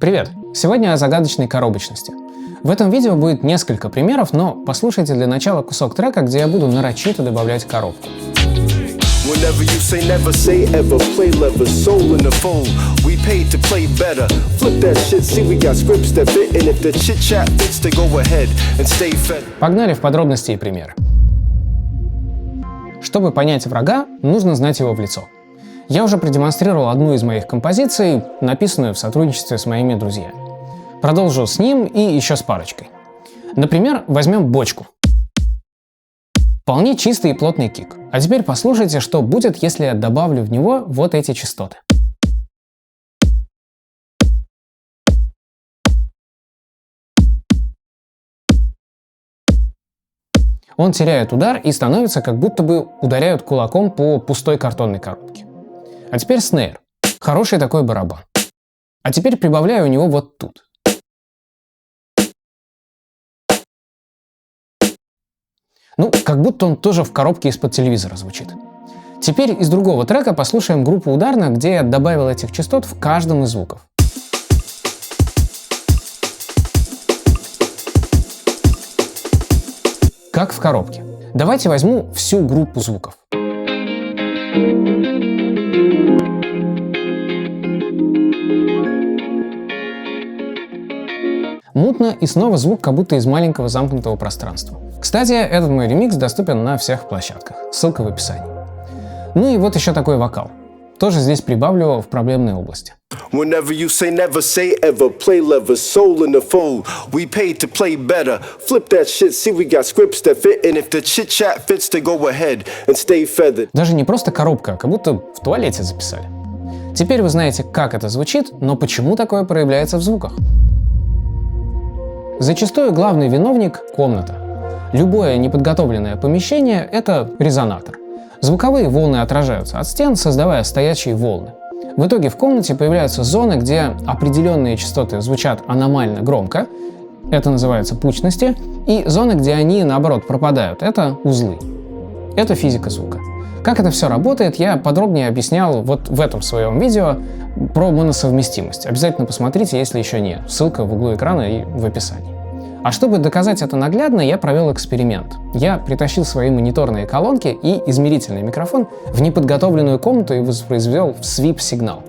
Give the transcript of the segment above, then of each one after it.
Привет! Сегодня о загадочной коробочности. В этом видео будет несколько примеров, но послушайте для начала кусок трека, где я буду нарочито добавлять коробку. Whenever you say never say ever, play leather, soul in the fold. We paid to play better. Flip that shit, see we got scripts that fit, and if the chit chat fits, to go ahead and stay fed. Погнали в подробности и примеры. Чтобы понять врага, нужно знать его в лицо. Я уже продемонстрировал одну из моих композиций, написанную в сотрудничестве с моими друзьями. Продолжу с ним и еще с парочкой. Например, возьмем бочку. Вполне чистый и плотный кик. А теперь послушайте, что будет, если я добавлю в него вот эти частоты. Он теряет удар и становится, как будто бы ударяют кулаком по пустой картонной коробке. А теперь снейр. Хороший такой барабан. А теперь прибавляю у него вот тут. Ну, как будто он тоже в коробке из-под телевизора звучит. Теперь из другого трека послушаем группу ударно, где я добавил этих частот в каждом из звуков. Как в коробке. Давайте возьму всю группу звуков. Мутно и снова звук как будто из маленького замкнутого пространства. Кстати, этот мой ремикс доступен на всех площадках. Ссылка в описании. Ну и вот еще такой вокал. Тоже здесь прибавлю в проблемной области. Whenever you say never say ever, play leather, soul in the fold. We paid to play better. Flip that shit, see we got scripts that fit, and if the chit chat fits, to go ahead and stay feathered. Даже не просто коробка, а как будто в туалете записали. Теперь вы знаете, как это звучит, но почему такое проявляется в звуках. Зачастую главный виновник — комната. Любое неподготовленное помещение — это резонатор. Звуковые волны отражаются от стен, создавая стоячие волны. В итоге в комнате появляются зоны, где определенные частоты звучат аномально громко, это называется пучности, и зоны, где они, наоборот, пропадают, это узлы. Это физика звука. Как это все работает, я подробнее объяснял вот в этом своем видео про моносовместимость. Обязательно посмотрите, если еще нет. Ссылка в углу экрана и в описании. А чтобы доказать это наглядно, я провел эксперимент. Я притащил свои мониторные колонки и измерительный микрофон в неподготовленную комнату и воспроизвел свип-сигнал.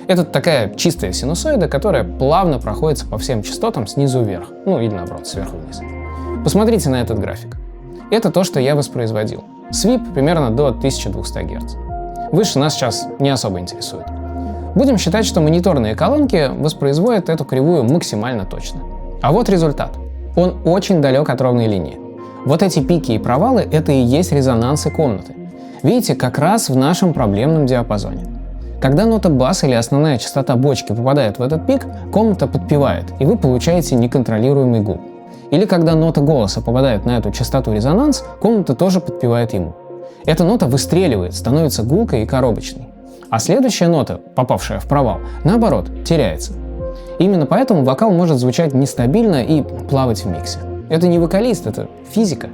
Это такая чистая синусоида, которая плавно проходится по всем частотам снизу вверх. Ну или наоборот, сверху вниз. Посмотрите на этот график. Это то, что я воспроизводил. Свип примерно до 1200 Гц. Выше нас сейчас не особо интересует. Будем считать, что мониторные колонки воспроизводят эту кривую максимально точно. А вот результат. Он очень далек от ровной линии. Вот эти пики и провалы — это и есть резонансы комнаты. Видите, как раз в нашем проблемном диапазоне. Когда нота бас или основная частота бочки попадает в этот пик, комната подпевает, и вы получаете неконтролируемый гул. Или когда нота голоса попадает на эту частоту резонанс, комната тоже подпевает ему. Эта нота выстреливает, становится гулкой и коробочной. А следующая нота, попавшая в провал, наоборот, теряется. Именно поэтому вокал может звучать нестабильно и плавать в миксе. Это не вокалист, это физика.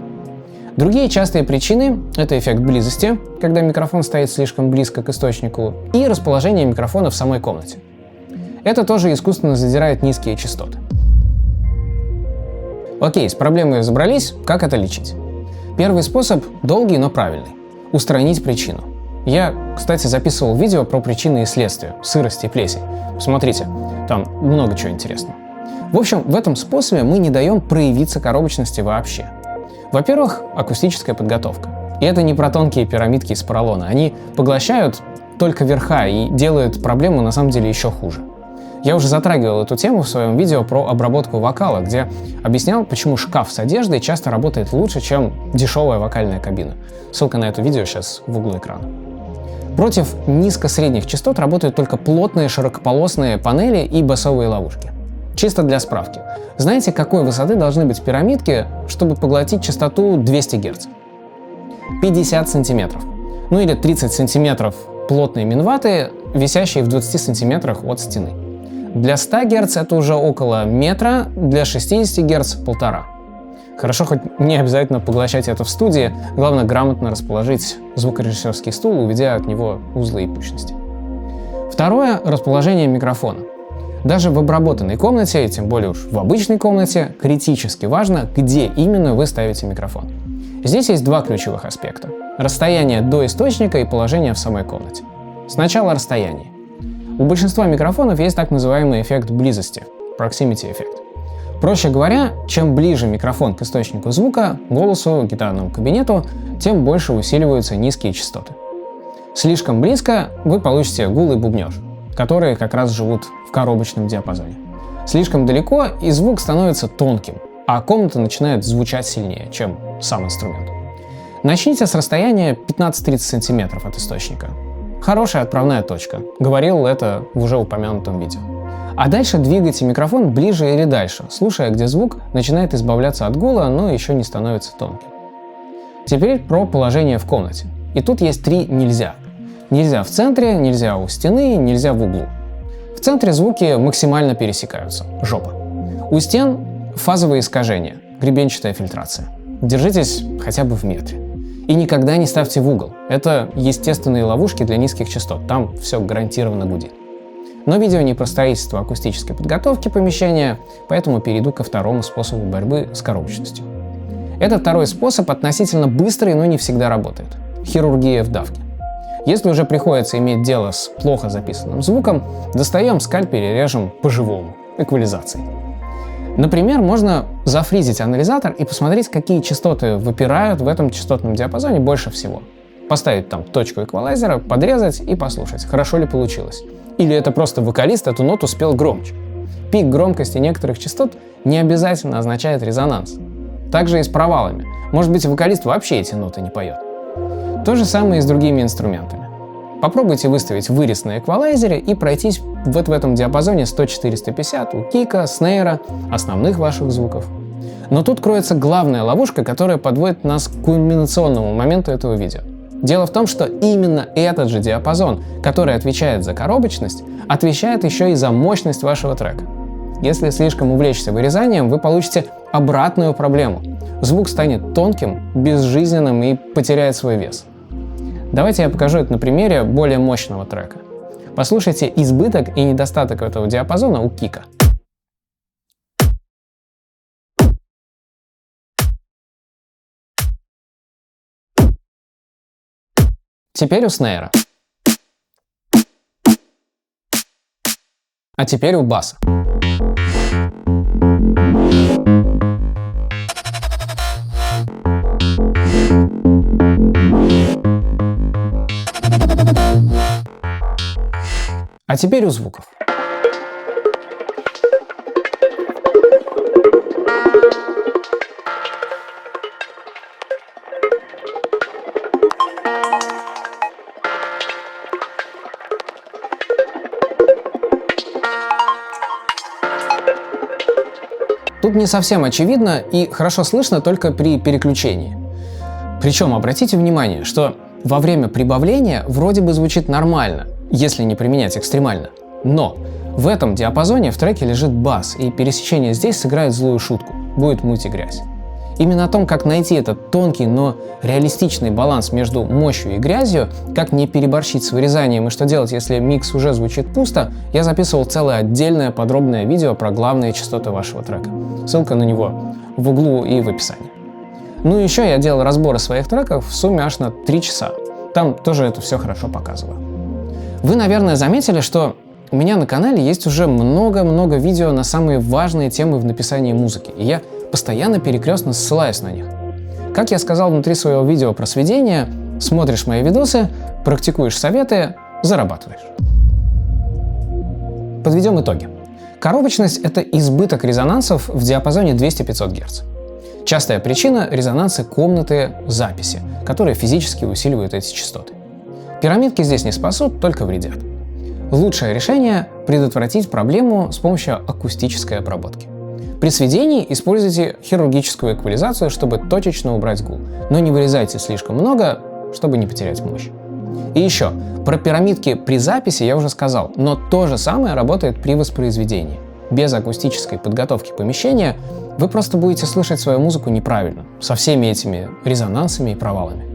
Другие частые причины — это эффект близости, когда микрофон стоит слишком близко к источнику, и расположение микрофона в самой комнате. Это тоже искусственно задирает низкие частоты. Окей, с проблемой разобрались, как это лечить? Первый способ долгий, но правильный — устранить причину. Я, кстати, записывал видео про причины и следствия, сырость и плесень. Посмотрите, там много чего интересного. В общем, в этом способе мы не даем проявиться коробочности вообще. Во-первых, акустическая подготовка. И это не про тонкие пирамидки из поролона. Они поглощают только верха и делают проблему на самом деле еще хуже. Я уже затрагивал эту тему в своем видео про обработку вокала, где объяснял, почему шкаф с одеждой часто работает лучше, чем дешевая вокальная кабина. Ссылка на это видео сейчас в углу экрана. Против низко-средних частот работают только плотные широкополосные панели и басовые ловушки. Чисто для справки. Знаете, какой высоты должны быть пирамидки, чтобы поглотить частоту 200 Гц? 50 сантиметров. Ну или 30 сантиметров плотные минваты, висящие в 20 сантиметрах от стены. Для 100 Гц это уже около метра, для 60 Гц — 1,5. Хорошо, хоть не обязательно поглощать это в студии, главное грамотно расположить звукорежиссерский стул, уведя от него узлы и пучности. Второе — расположение микрофона. Даже в обработанной комнате, тем более уж в обычной комнате, критически важно, где именно вы ставите микрофон. Здесь есть два ключевых аспекта – расстояние до источника и положение в самой комнате. Сначала расстояние. У большинства микрофонов есть так называемый эффект близости – proximity эффект. Проще говоря, чем ближе микрофон к источнику звука, голосу, гитарному кабинету, тем больше усиливаются низкие частоты. Слишком близко вы получите гул и бубнёж, которые как раз живут в коробочном диапазоне. Слишком далеко и звук становится тонким, а комната начинает звучать сильнее, чем сам инструмент. Начните с расстояния 15-30 см от источника. Хорошая отправная точка. Говорил это в уже упомянутом видео. А дальше двигайте микрофон ближе или дальше, слушая, где звук начинает избавляться от гула, но еще не становится тонким. Теперь про положение в комнате. И тут есть три «нельзя». Нельзя в центре, нельзя у стены, нельзя в углу. В центре звуки максимально пересекаются. Жопа. У стен фазовые искажения, гребенчатая фильтрация. Держитесь хотя бы в метре. И никогда не ставьте в угол. Это естественные ловушки для низких частот. Там все гарантированно гудит. Но видео не про строительство акустической подготовки помещения, поэтому перейду ко второму способу борьбы с коробочностью. Этот второй способ относительно быстрый, но не всегда работает. Хирургия в давке. Если уже приходится иметь дело с плохо записанным звуком, достаем скальпель и режем по-живому, эквализацией. Например, можно зафризить анализатор и посмотреть, какие частоты выпирают в этом частотном диапазоне больше всего. Поставить там точку эквалайзера, подрезать и послушать, хорошо ли получилось. Или это просто вокалист эту ноту спел громче. Пик громкости некоторых частот не обязательно означает резонанс. Также и с провалами. Может быть, вокалист вообще эти ноты не поет. То же самое и с другими инструментами. Попробуйте выставить вырез на эквалайзере и пройтись в этом диапазоне 100-450 у кика, снейра, основных ваших звуков. Но тут кроется главная ловушка, которая подводит нас к кульминационному моменту этого видео. Дело в том, что именно этот же диапазон, который отвечает за коробочность, отвечает еще и за мощность вашего трека. Если слишком увлечься вырезанием, вы получите обратную проблему. Звук станет тонким, безжизненным и потеряет свой вес. Давайте я покажу это на примере более мощного трека. Послушайте избыток и недостаток этого диапазона у кика. Теперь у снейра. А теперь у баса. А теперь у звуков. Тут не совсем очевидно и хорошо слышно только при переключении. Причем обратите внимание, что во время прибавления вроде бы звучит нормально, если не применять экстремально. Но в этом диапазоне в треке лежит бас, и пересечение здесь сыграет злую шутку. Будет муть и грязь. Именно о том, как найти этот тонкий, но реалистичный баланс между мощью и грязью, как не переборщить с вырезанием и что делать, если микс уже звучит пусто, я записывал целое отдельное подробное видео про главные частоты вашего трека. Ссылка на него в углу и в описании. Ну и еще я делал разборы своих треков в сумме аж на 3 часа. Там тоже это все хорошо показываю. Вы, наверное, заметили, что у меня на канале есть уже много-много видео на самые важные темы в написании музыки, и я постоянно перекрестно ссылаюсь на них. Как я сказал внутри своего видео про сведение, смотришь мои видосы, практикуешь советы, зарабатываешь. Подведем итоги. Коробочность — это избыток резонансов в диапазоне 200-500 Гц. Частая причина — резонансы комнаты записи, которые физически усиливают эти частоты. Пирамидки здесь не спасут, только вредят. Лучшее решение — предотвратить проблему с помощью акустической обработки. При сведении используйте хирургическую эквализацию, чтобы точечно убрать гул, но не вырезайте слишком много, чтобы не потерять мощь. И еще, про пирамидки при записи я уже сказал, но то же самое работает при воспроизведении. Без акустической подготовки помещения вы просто будете слышать свою музыку неправильно, со всеми этими резонансами и провалами.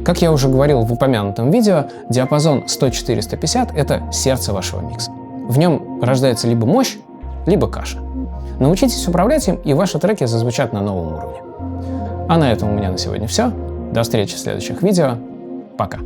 Как я уже говорил в упомянутом видео, диапазон 100-450 — это сердце вашего микса. В нем рождается либо мощь, либо каша. Научитесь управлять им, и ваши треки зазвучат на новом уровне. А на этом у меня на сегодня все. До встречи в следующих видео. Пока.